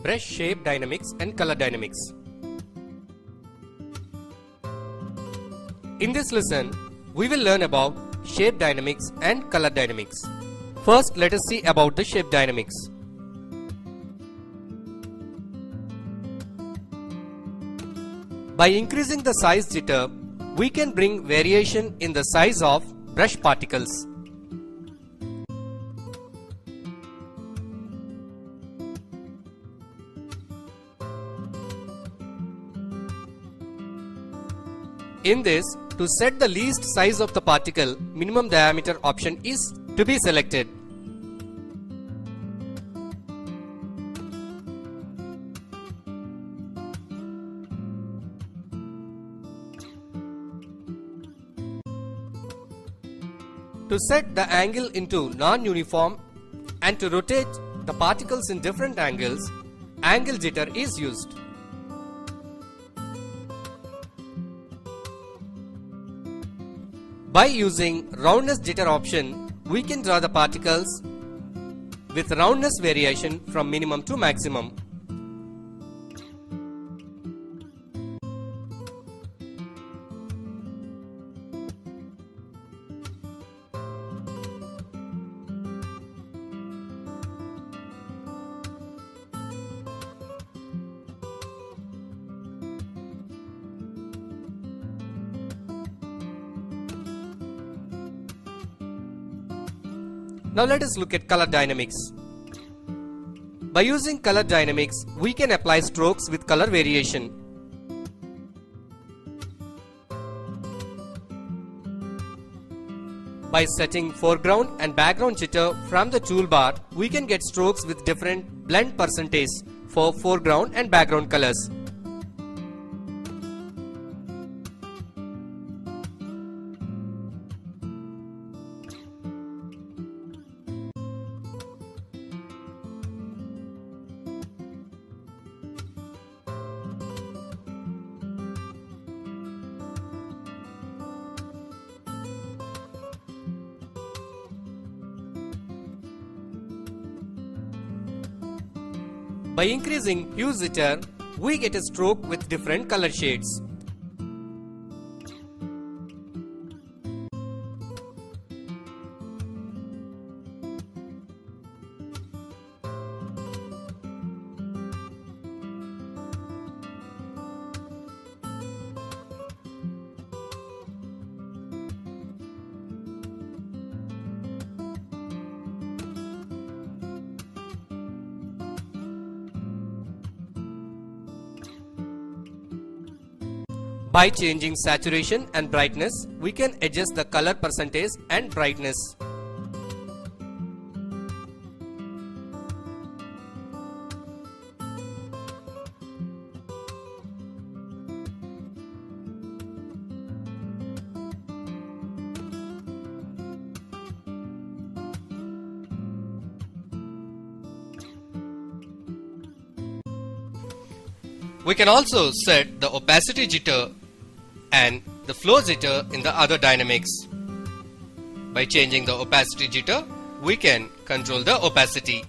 brush shape dynamics and color dynamics. In this lesson, we will learn about shape dynamics and color dynamics. First, let us see about the shape dynamics. By increasing the size jitter, we can bring variation in the size of brush particles. In this, to set the least size of the particle, minimum diameter option is to be selected. To set the angle into non-uniform and to rotate the particles in different angles, angle jitter is used. By using roundness jitter option, we can draw the particles with roundness variation from minimum to maximum. Now let us look at color dynamics. By using color dynamics, we can apply strokes with color variation. By setting foreground and background jitter from the toolbar, we can get strokes with different blend percentage for foreground and background colors. By increasing hue jitter, we get a stroke with different color shades. By changing saturation and brightness, we can adjust the color percentage and brightness. We can also set the opacity jitter and the flow jitter in the other dynamics. By changing the opacity jitter, we can control the opacity.